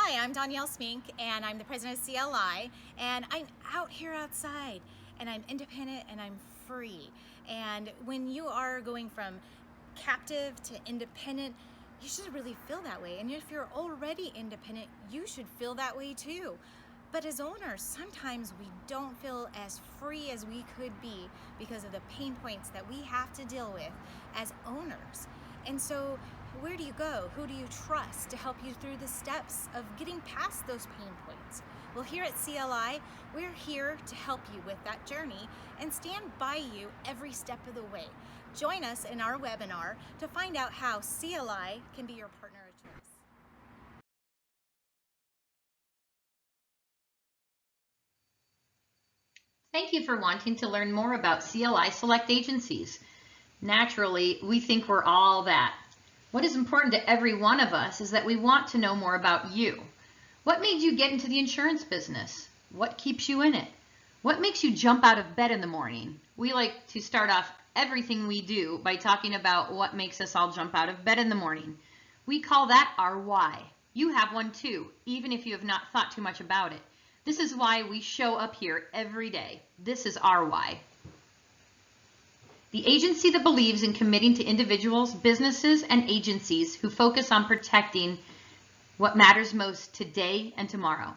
Hi, I'm Danielle Smink, and I'm the president of CLI, and I'm out here outside, and I'm independent, and I'm free. And when you are going from captive to independent, you should really feel that way. And if you're already independent, you should feel that way too. But as owners, sometimes we don't feel as free as we could be because of the pain points that we have to deal with as owners. And so where do you go? Who do you trust to help you through the steps of getting past those pain points? Well, here at CLI, we're here to help you with that journey and stand by you every step of the way. Join us in our webinar to find out how CLI can be your partner of choice. Thank you for wanting to learn more about CLI Select Agencies. Naturally, we think we're all that. What is important to every one of us is that we want to know more about you. What made you get into the insurance business? What keeps you in it? What makes you jump out of bed in the morning? We like to start off everything we do by talking about what makes us all jump out of bed in the morning. We call that our why. You have one too, even if you have not thought too much about it. This is why we show up here every day. This is our why. The agency that believes in committing to individuals, businesses, and agencies who focus on protecting what matters most today and tomorrow.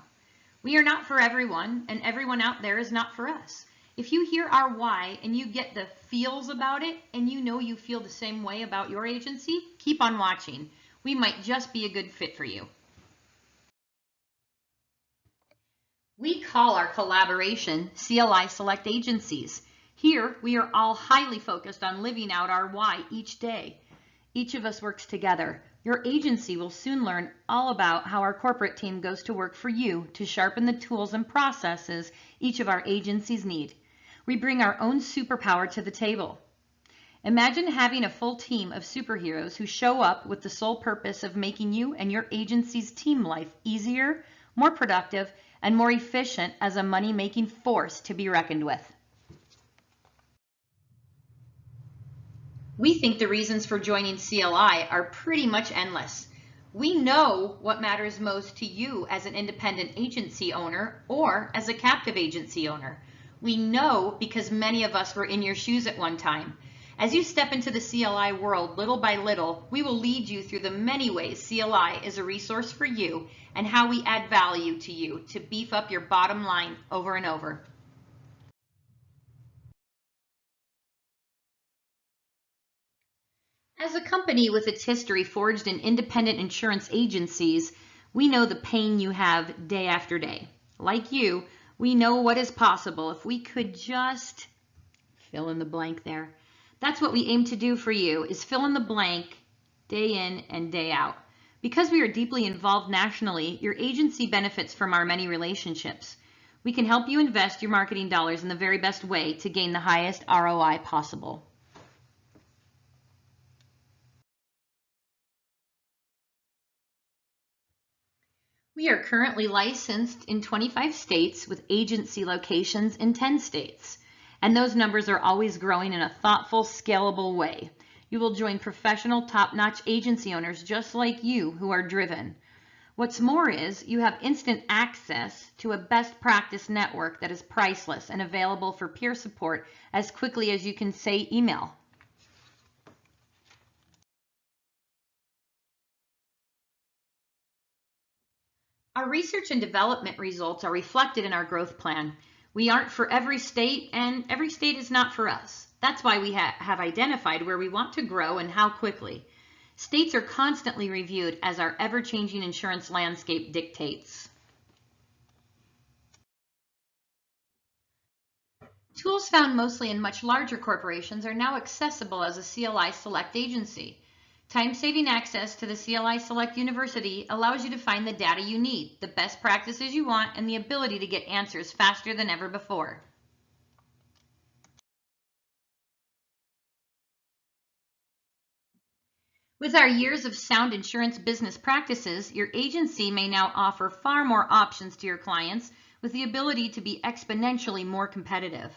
We are not for everyone, and everyone out there is not for us. If you hear our why and you get the feels about it, and you know you feel the same way about your agency, keep on watching. We might just be a good fit for you. We call our collaboration CLI Select Agencies. Here, we are all highly focused on living out our why each day. Each of us works together. Your agency will soon learn all about how our corporate team goes to work for you to sharpen the tools and processes each of our agencies need. We bring our own superpower to the table. Imagine having a full team of superheroes who show up with the sole purpose of making you and your agency's team life easier, more productive, and more efficient as a money-making force to be reckoned with. We think the reasons for joining CLI are pretty much endless. We know what matters most to you as an independent agency owner or as a captive agency owner. We know because many of us were in your shoes at one time. As you step into the CLI world little by little, we will lead you through the many ways CLI is a resource for you and how we add value to you to beef up your bottom line over and over. As a company with its history forged in independent insurance agencies, we know the pain you have day after day. Like you, we know what is possible if we could just fill in the blank there. That's what we aim to do for you, is fill in the blank day in and day out. Because we are deeply involved nationally, your agency benefits from our many relationships. We can help you invest your marketing dollars in the very best way to gain the highest ROI possible. We are currently licensed in 25 states with agency locations in 10 states. And those numbers are always growing in a thoughtful, scalable way. You will join professional, top-notch agency owners just like you who are driven. What's more is you have instant access to a best practice network that is priceless and available for peer support as quickly as you can say email. Our research and development results are reflected in our growth plan. We aren't for every state, and every state is not for us. That's why we have identified where we want to grow and how quickly. States are constantly reviewed as our ever-changing insurance landscape dictates. Tools found mostly in much larger corporations are now accessible as a CLI Select agency. Time-saving access to the CLI Select University allows you to find the data you need, the best practices you want, and the ability to get answers faster than ever before. With our years of sound insurance business practices, your agency may now offer far more options to your clients with the ability to be exponentially more competitive.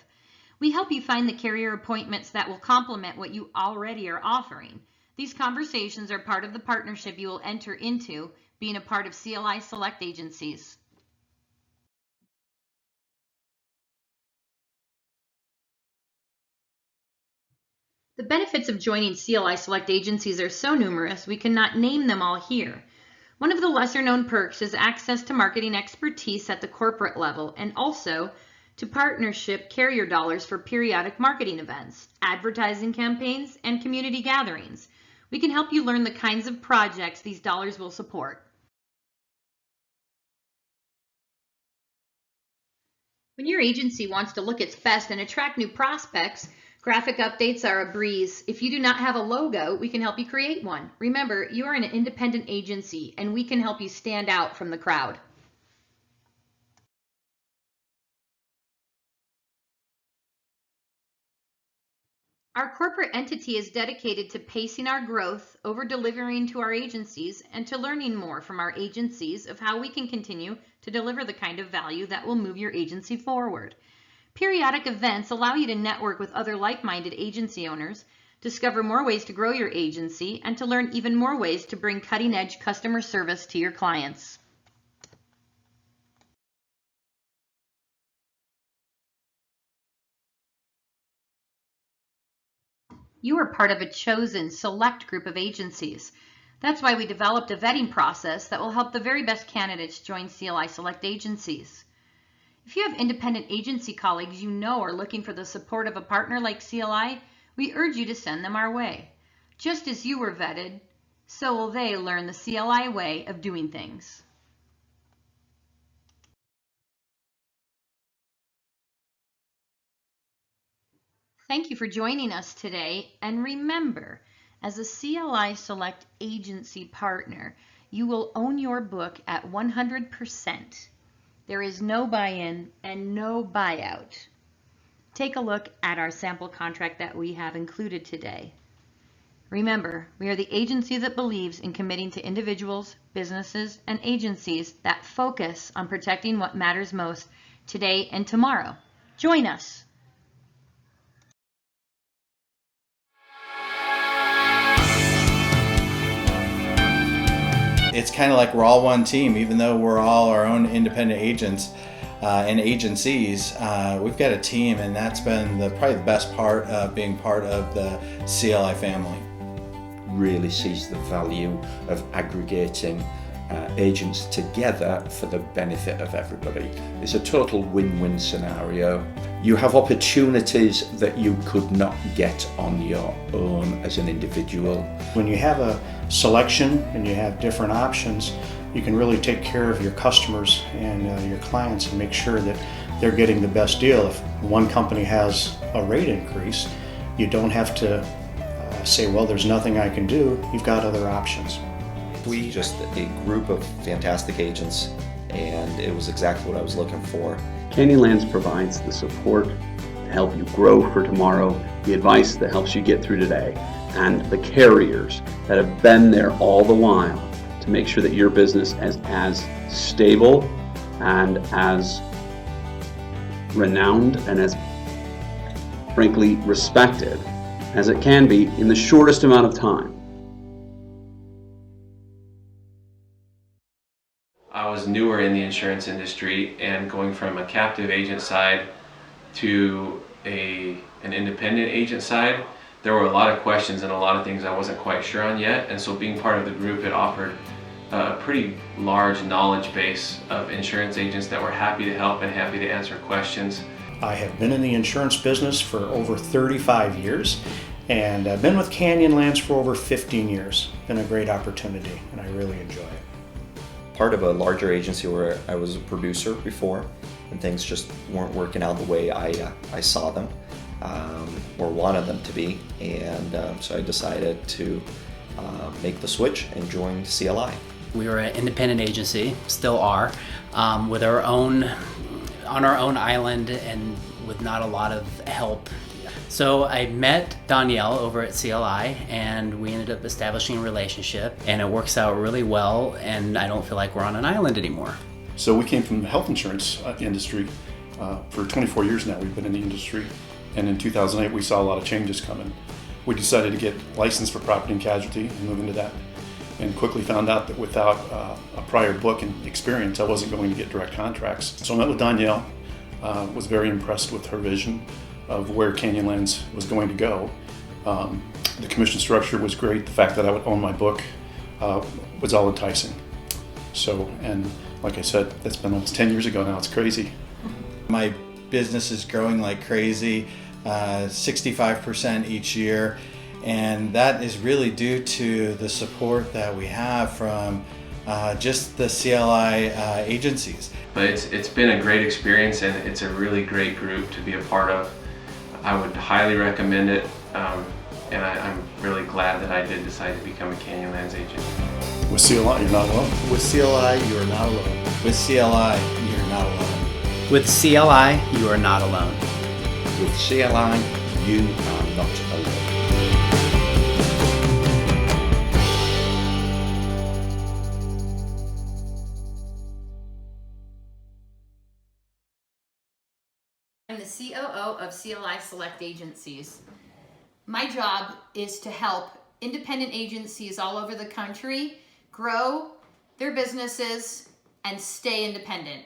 We help you find the carrier appointments that will complement what you already are offering. These conversations are part of the partnership you will enter into being a part of CLI Select Agencies. The benefits of joining CLI Select Agencies are so numerous we cannot name them all here. One of the lesser known perks is access to marketing expertise at the corporate level and also to partnership carrier dollars for periodic marketing events, advertising campaigns, and community gatherings. We can help you learn the kinds of projects these dollars will support. When your agency wants to look its best and attract new prospects, graphic updates are a breeze. If you do not have a logo, we can help you create one. Remember, you are an independent agency and we can help you stand out from the crowd. Our corporate entity is dedicated to pacing our growth, over-delivering to our agencies, and to learning more from our agencies of how we can continue to deliver the kind of value that will move your agency forward. Periodic events allow you to network with other like-minded agency owners, discover more ways to grow your agency, and to learn even more ways to bring cutting-edge customer service to your clients. You are part of a chosen, select group of agencies. That's why we developed a vetting process that will help the very best candidates join CLI Select Agencies. If you have independent agency colleagues you know are looking for the support of a partner like CLI, we urge you to send them our way. Just as you were vetted, so will they learn the CLI way of doing things. Thank you for joining us today, and remember, as a CLI Select Agency partner, you will own your book at 100%. There is no buy-in and no buyout. Take a look at our sample contract that we have included today. Remember, we are the agency that believes in committing to individuals, businesses, and agencies that focus on protecting what matters most today and tomorrow. Join us. It's kind of like we're all one team, even though we're all our own independent agents and agencies. We've got a team, and that's been probably the best part of being part of the CLI family. Really sees the value of aggregating agents together for the benefit of everybody. It's a total win-win scenario. You have opportunities that you could not get on your own as an individual. When you have a selection and you have different options, you can really take care of your customers and your clients and make sure that they're getting the best deal. If one company has a rate increase, you don't have to say, well, there's nothing I can do. You've got other options. We just a group of fantastic agents, and it was exactly what I was looking for. Canyonlands provides the support to help you grow for tomorrow, the advice that helps you get through today, and the carriers that have been there all the while to make sure that your business is as stable and as renowned and as frankly respected as it can be in the shortest amount of time. I was newer in the insurance industry, and going from a captive agent side to an independent agent side, there were a lot of questions and a lot of things I wasn't quite sure on yet, and so being part of the group, it offered a pretty large knowledge base of insurance agents that were happy to help and happy to answer questions. I have been in the insurance business for over 35 years, and I've been with Canyonlands for over 15 years. Been a great opportunity, and I really enjoy it. Part of a larger agency where I was a producer before, and things just weren't working out the way I saw them or wanted them to be, and so I decided to make the switch and join CLI. We were an independent agency, still are, with our own, on our own island and with not a lot of help. So I met Danielle over at CLI, and we ended up establishing a relationship, and it works out really well, and I don't feel like we're on an island anymore. So we came from the health insurance industry. For 24 years now we've been in the industry, and in 2008 we saw a lot of changes coming. we decided to get licensed for property and casualty and move into that. And quickly found out that without a prior book and experience, I wasn't going to get direct contracts. So I met with Danielle, was very impressed with her vision of where Canyonlands was going to go. The commission structure was great. The fact that I would own my book was all enticing. So, and like I said, that's been almost 10 years ago now. It's crazy. My business is growing like crazy, 65% each year. And that is really due to the support that we have from just the CLI agencies. But it's been a great experience, and it's a really great group to be a part of. I would highly recommend it, and I'm really glad that I did decide to become a Canyonlands agent. With CLI, you're not alone. With CLI, you are not alone. With CLI, you're not alone. With CLI, you are not alone. With CLI, you are not alone. I'm the COO of CLI Select Agencies. My job is to help independent agencies all over the country grow their businesses and stay independent.